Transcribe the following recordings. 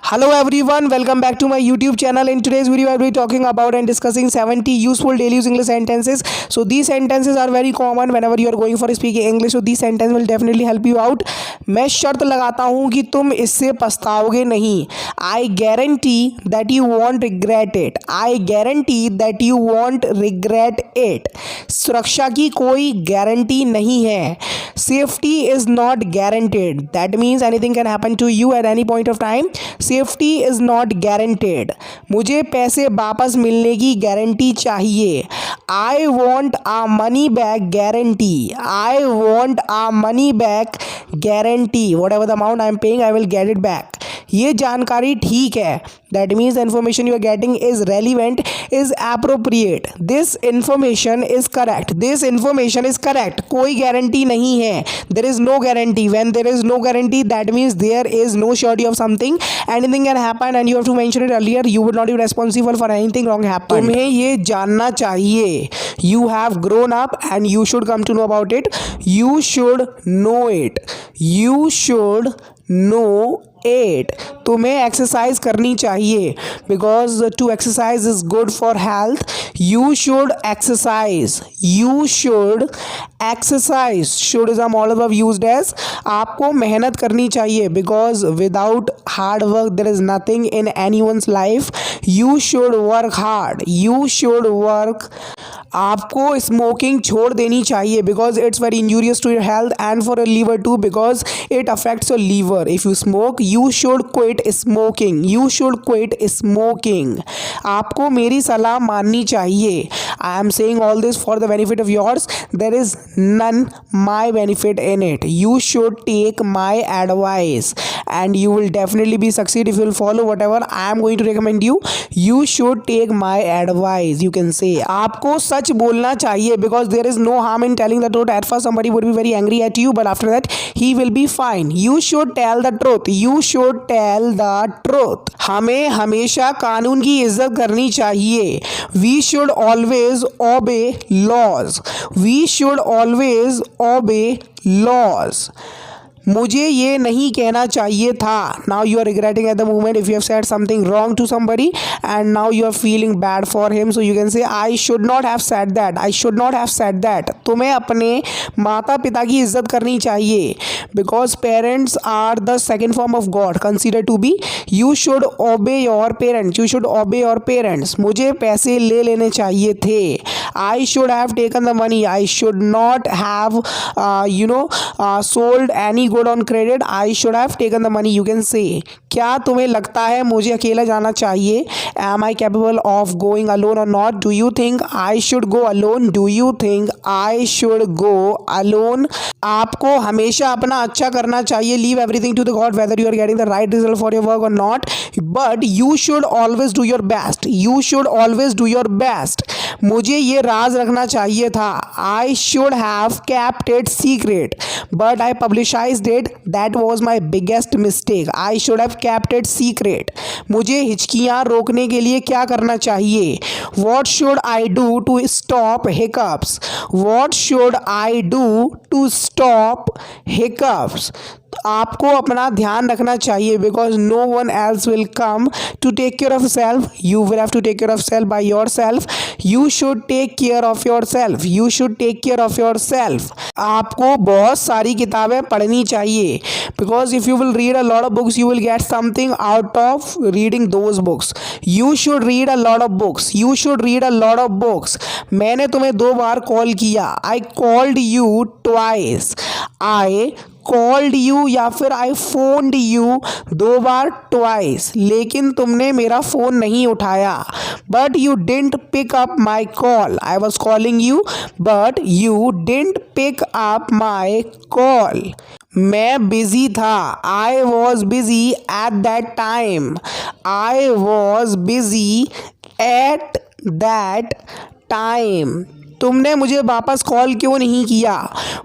Hello everyone, welcome back to my YouTube channel. In today's video, I will be talking about and discussing 70 useful daily use English sentences. So these sentences are very common whenever you are going for speaking English. So these sentences will definitely help you out. मैं शर्त लगाता हूँ कि तुम इससे पछताओगे नहीं. I guarantee that you won't regret it. I guarantee that you won't regret it. सुरक्षा की कोई गारंटी नहीं है. Safety is not guaranteed. That means anything can happen to you at any point of time. Safety is not guaranteed. मुझे पैसे वापस मिलने की गारंटी चाहिए. I want a money back guarantee. I want a money back guarantee. Whatever the amount I am paying I will get it back. ये जानकारी ठीक है. That means the information you are getting is relevant, is appropriate. This information is correct. This information is correct. कोई guarantee नहीं है. There is no guarantee. When there is no guarantee that means there is no surety of something. Anything can happen and you have to mention it earlier. You would not be responsible for anything wrong happen. तुम्हें ये जानना चाहिए. You have grown up and you should come to know about it. You should know it. You should know it. तुम्हें exercise करनी चाहिए because to exercise is good for health. You should exercise. You should exercise. Should is a modal of used age. आपको मेहनत करनी चाहिए because without hard work there is nothing in anyone's life. You should work hard. You should work. आपको smoking छोड़ देनी चाहिए because it's very injurious to your health and for your liver too because it affects your liver if you smoke. You should quit smoking. You should quit smoking. आपको मेरी सलाह माननी चाहिए. I am saying all this for the benefit of yours. There is none my benefit in it. You should take my advice and you will definitely be succeed if you will follow whatever I am going to recommend you. You should take my advice. You can say आपको सच बोलना चाहिए because there is no harm in telling the truth. At first somebody would be very angry at you but after that he will be fine. You should tell the truth. You should tell the truth. हमें हमेशा कानून की इज्जत करनी चाहिए. We should always obey laws. We should always obey laws. मुझे ये नहीं कहना चाहिए था. Now you are regretting at the moment if you have said something wrong to somebody and now you are feeling bad for him. So you can say I should not have said that. I should not have said that. तुम्हें अपने माता पिता की इज्जत करनी चाहिए because parents are the second form of God consider to be. You should obey your parents. You should obey your parents. मुझे पैसे ले लेने चाहिए थे. I should have taken the money. I should not have sold any good on credit. I should have taken the money. You can say क्या तुम्हें लगता है मुझे अकेला जाना चाहिए. Am I capable of going alone or not. Do you think I should go alone. Do you think I should go alone. आपको हमेशा अपना अच्छा करना चाहिए. Leave everything to the God whether you are getting the right result for your work or not. But you should always do your best. You should always do your best. मुझे ये राज रखना चाहिए था. I should have kept it secret but I publicized it. That was my biggest mistake. I should have kept it secret. मुझे हिचकियाँ रोकने के लिए क्या करना चाहिए. What should I do to stop hiccups. What should I do to stop hiccups. आपको अपना ध्यान रखना चाहिए because no one else will come to take care of self. You will have to take care of self by yourself. You should take care of yourself. You should take care of yourself. आपको बहुत सारी किताबें पढ़नी चाहिए because if you will read a lot of books you will get something out of reading those books. You should read a lot of books. You should read a lot of books. मैंने तुम्हें 2 बार call किया. I called you twice. I called you या फिर I phoned you 2 बार twice लेकिन तुमने मेरा फ़ोन नहीं उठाया. But you didn't pick up my call. I was calling you but you didn't pick up my call. मैं बिजी था. I was busy at that time. I was busy at that time. तुमने मुझे वापस call क्यों नहीं किया.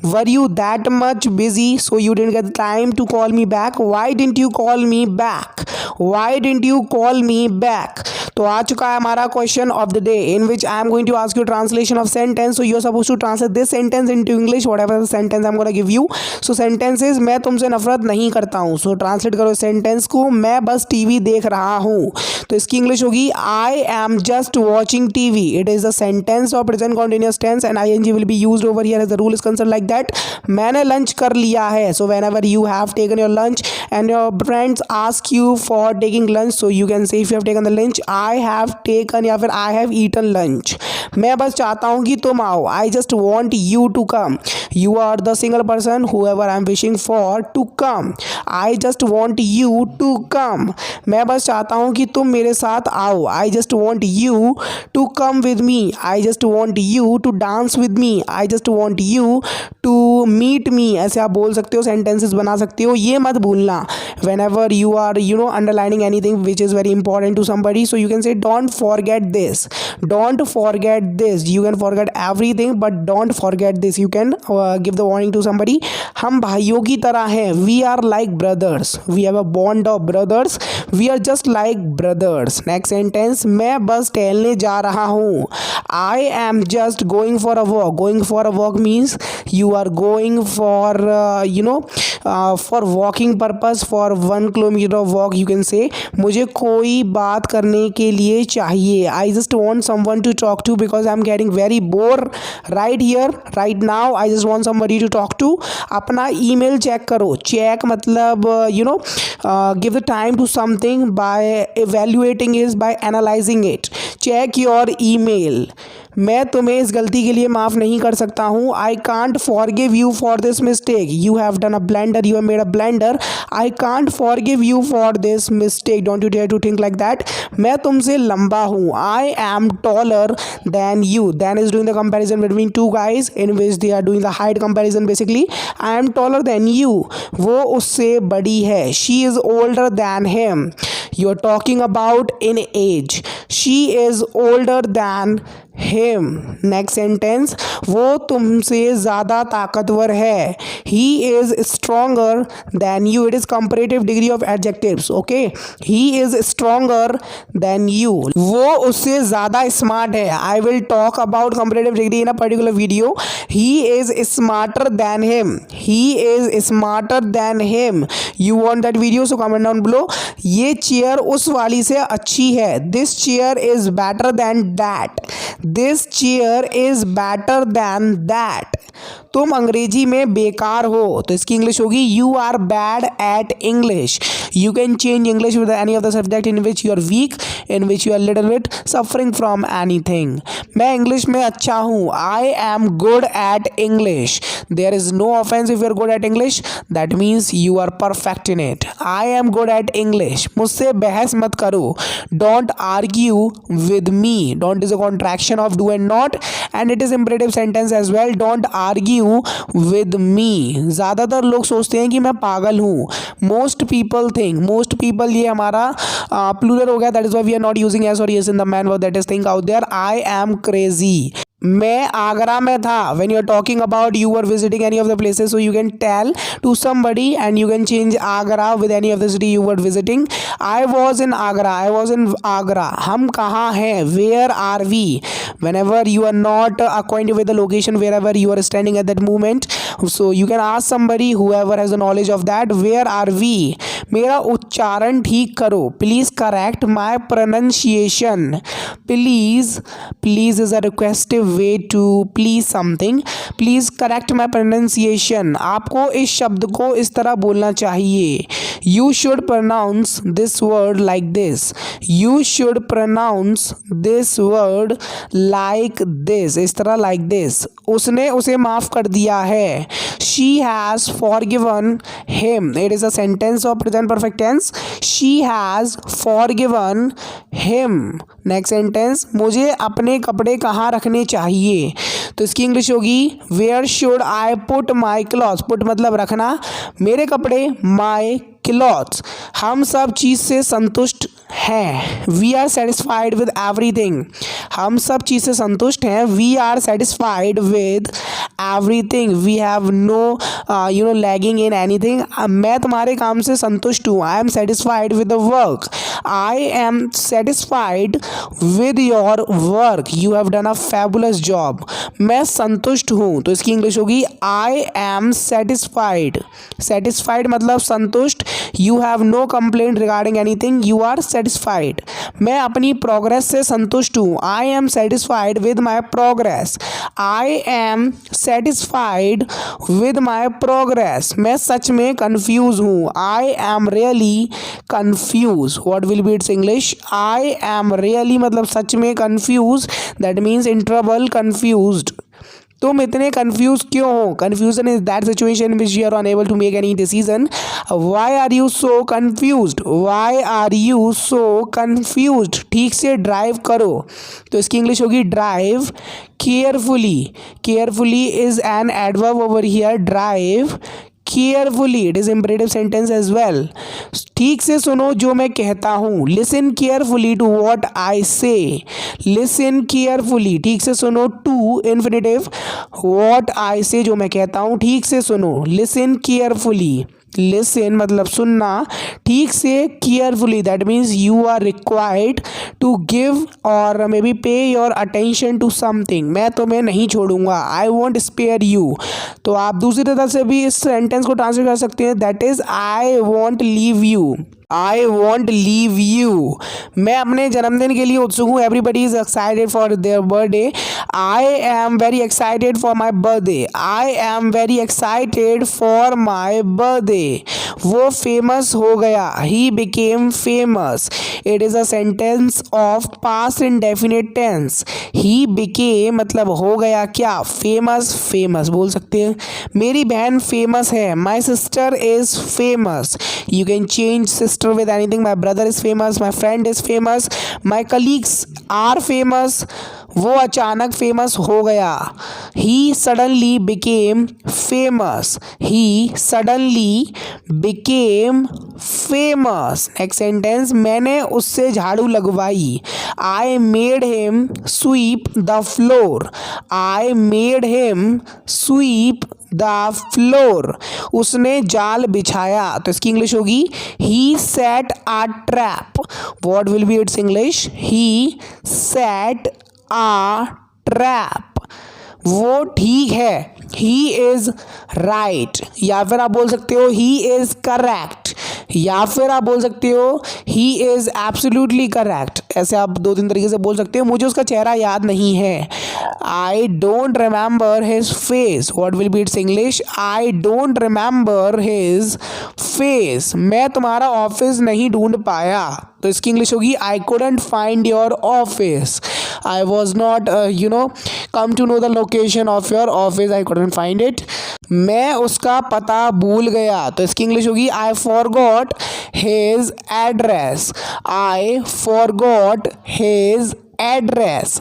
Were you that much busy so you didn't get time to call me back. Why didn't you call me back. Why didn't you call me back. तो आ चुका है हमारा question of the day in which I am going to ask you translation of sentence. So you are suppose to translate this sentence into English whatever the sentence I am gonna give you. So sentences मैं तुमसे नफरत नहीं करता हूँ. सो translate करो sentence को. मैं बस टीवी देख रहा हूँ. तो इसकी इंग्लिश होगी I am just watching TV. It is the sentence of present continuous tense and ING will be used over here as the rule is concern like that. मैंने लंच कर लिया है. So whenever you have taken your lunch and your friends ask you for taking lunch, so you can say if you have taken the lunch I have taken या फिर I have eaten lunch. मैं बस चाहता हूँ कि तुम आओ. I just want you to come. You are the single person whoever I am wishing for to come. I just want you to come. मैं बस चाहता हूँ कि तुम मेरे साथ आओ. I just want you to come with me. I just want you to dance with me. I just want you to meet me. ऐसे आप बोल सकते हो, सेंटेंसेस बना सकते हो. ये मत भूलना whenever you are underlining anything which is very important to somebody, so you can say don't forget this. Don't forget this. You can forget everything but don't forget this. You can give the warning to somebody. हम भाइयों की तरह हैं. We are like brothers. We have a bond of brothers. We are just like brothers. Next sentence, मैं बस टहलने जा रहा हूँ. I am just going for a walk. Going for a walk means you are going for for walking purpose, for 1 kilometer of walk you can say. मुझे कोई बात करने के लिए चाहिए. I just want someone to talk to because I'm getting very bored right here right now. I just want somebody to talk to. अपना email check करो. Check मतलब give the time to something by evaluating is by analyzing it. Check your email. मैं तुम्हें इस गलती के लिए माफ़ नहीं कर सकता हूँ. I can't forgive you for this mistake. You have done a blunder. You have made a blunder. I can't forgive you for this mistake. Don't you dare to think like that. मैं तुमसे लंबा हूँ. I am taller than you. Than is doing the comparison between two guys in which they are doing the height comparison basically. I am taller than you. वो उससे बड़ी है. She is older than him. You are talking about in age. She is older than him. Next sentence, वो तुमसे ज़्यादा ताकतवर है. He is stronger than you. It is comparative degree of adjectives. Okay, he is stronger than you. वो उससे ज़्यादा smart है. I will talk about comparative degree in a particular video. He is smarter than him. He is smarter than him. You want that video? So comment down below. ये chair उस वाली से अच्छी है. This chair is better than that. This chair is better than that. तुम अंग्रेजी में बेकार हो. तो इसकी इंग्लिश होगी you are bad at English. You can change English with any of the subject in which you are weak, in which you are little bit suffering from anything. मैं English में अच्छा हूँ. I am good at English. There is no offense if you are good at English. That means you are perfect in it. I am good at English. मुझसे बहस मत करो. Don't argue with me. Don't is a contraction of do and not, and it is imperative sentence as well. Don't argue with me. ज़्यादातर लोग सोचते हैं कि मैं पागल हूँ. Most people think. Most people ये हमारा plural हो गया. That is why we are not using yes or yes in the man verb. That is think out there. I am crazy. मैं आगरा में था. When you are talking about you were visiting any of the places, so you can tell to somebody and you can change Agra with any of the city you were visiting. I was in Agra. I was in Agra. हम कहाँ हैं? Where are we? Whenever you are not acquainted with the location wherever you are standing at that moment, so you can ask somebody whoever has the knowledge of that. Where are we? मेरा उच्चारण ठीक करो. Please correct my pronunciation. Please is a requestive way to please something. Please correct my pronunciation. आपको इस शब्द को इस तरह बोलना चाहिए. You should pronounce this word like this. You should pronounce this word like this. इस तरह like this. उसने उसे माफ़ कर दिया है. She has forgiven him. It is a sentence of present perfect tense. She has forgiven him. Next sentence, मुझे अपने कपड़े कहाँ रखने चाहिए. तो इसकी इंग्लिश होगी Where should I put my clothes? Put मतलब रखना. मेरे कपड़े my clothes. हम सब चीज़ से संतुष्ट हैं. We are satisfied with everything. हम सब चीज़ से संतुष्ट हैं. We are satisfied with everything. We have no lagging in anything. मैं तुम्हारे काम से संतुष्ट हूँ। I am satisfied with the work. I am satisfied with your work, you have done a fabulous job. मैं संतुष्ट हूँ, तो इसकी इंग्लिश होगी आई एम सेटिस्फाइड। सेटिस्फाइड मतलब संतुष्ट। You have no complaint regarding anything, you are satisfied. मैं अपनी प्रोग्रेस से संतुष्ट हूँ। I am satisfied with my progress. I am satisfied with my progress. मैं सच में कंफ्यूज हूँ। I am really confuse. What will be its English? I am really मतलब सच में, confuse that means in trouble, confused. तुम इतने confuse क्यों हो? Confusion is that situation which you are unable to make any decision. Why are you so confused? Why are you so confused? ठीक से drive करो, तो इसकी इंग्लिश होगी drive carefully. Carefully is an adverb over here. Drive carefully, it is imperative sentence as well. ठीक से सुनो जो मैं कहता हूँ। Listen carefully to what I say. Listen carefully, ठीक से सुनो। टू इन्फिनेटिव, व्हाट आई से जो मैं कहता हूँ, ठीक से सुनो। लिसन केयरफुली, लिसन मतलब सुनना, ठीक से। Carefully that means you are required to give और maybe pay your attention to something. मैं तुम्हें नहीं छोड़ूंगा। I won't spare you. तो आप दूसरी तरह से भी इस सेंटेंस को ट्रांसलेट कर सकते हैं, that is I won't leave you. I won't leave you. मैं अपने जन्मदिन के लिए उत्सुक हूँ। Everybody is excited for their birthday. I am very excited for my birthday. I am very excited for my birthday. वो फेमस हो गया। He became famous. It is a sentence of past indefinite tense. He became मतलब हो गया क्या? Famous. Famous बोल सकते हैं। मेरी बहन फेमस है। My sister is famous. You can change sister with anything. My brother is famous, my friend is famous, my colleagues are famous. वो अचानक फेमस हो गया। He suddenly became famous. He suddenly became famous. Next sentence, मैंने उससे झाड़ू लगवाई। I made him sweep the floor. I made him sweep the floor. उसने जाल बिछाया, तो इसकी इंग्लिश होगी he set a trap. What will be its English? He set a trap. वो ठीक है। ही इज राइट, या फिर आप बोल सकते हो ही इज करेक्ट, या फिर आप बोल सकते हो ही इज एब्सोल्युटली करेक्ट। ऐसे आप दो तीन तरीके से बोल सकते हो। मुझे उसका चेहरा याद नहीं है। I don't remember his face. What will be its English? I don't remember his face. मैं तुम्हारा ऑफिस नहीं ढूंढ पाया, तो इसकी इंग्लिश होगी I couldn't find your office. I was not come to know the location of your office. I couldn't find it. मैं उसका पता भूल गया, तो इसकी इंग्लिश होगी I forgot his address. I forgot his address.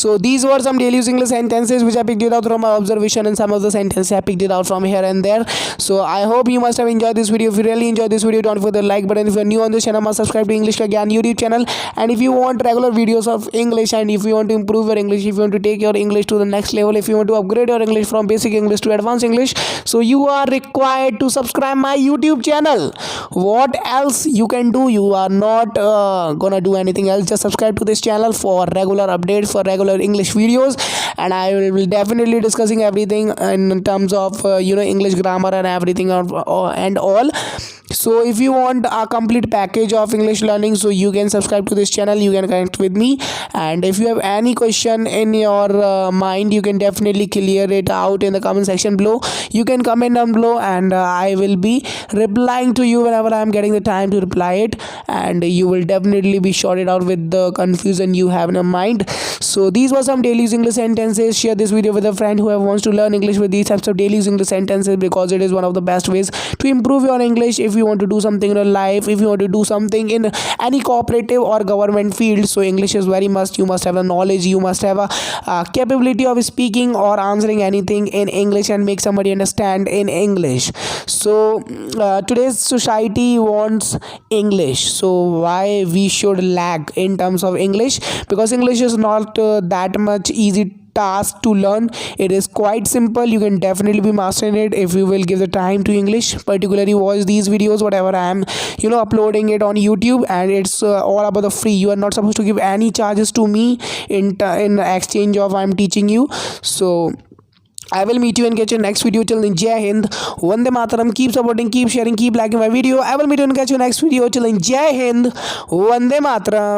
So these were some daily use English sentences which I picked it out from my observation, and some of the sentences I picked it out from here and there. So I hope you must have enjoyed this video. If you really enjoyed this video, don't forget the like button. If you're new on this channel, must subscribe to English Ka Gyan YouTube channel. And if you want regular videos of English, and if you want to improve your English, if you want to take your English to the next level, if you want to upgrade your English from basic English to advanced English, so you are required to subscribe my YouTube channel. What else you can do? You are not gonna do anything else. Just subscribe to this channel for regular updates, for regular English videos, and I will definitely discussing everything in terms of English grammar and everything and all. So if you want a complete package of English learning, so you can subscribe to this channel, you can connect with me, and if you have any question in your mind, you can definitely clear it out in the comment section below. You can comment down below, and I will be replying to you whenever I am getting the time to reply it, and you will definitely be sorted out with the confusion you have in your mind. So these were some daily use English sentences. Share this video with a friend who wants to learn English with these types of daily use English sentences, because it is one of the best ways to improve your English. If you want to do something in your life, if you want to do something in any cooperative or government field, so English is very must. You must have the knowledge, you must have a capability of speaking or answering anything in English and make somebody understand in English. So today's society wants English, so why we should lag in terms of English? Because English is not that much easy task to learn. It is quite simple. You can definitely be mastering it if you will give the time to English. Particularly watch these videos, whatever I am, uploading it on YouTube, and it's all about the free. You are not supposed to give any charges to me in exchange of I'm teaching you. So I will meet you and get your next video. Till then, Jai Hind, Vande Mataram. Keep supporting, keep sharing, keep liking my video. I will meet you and catch you next video. Till then, Jai Hind, Vande Mataram.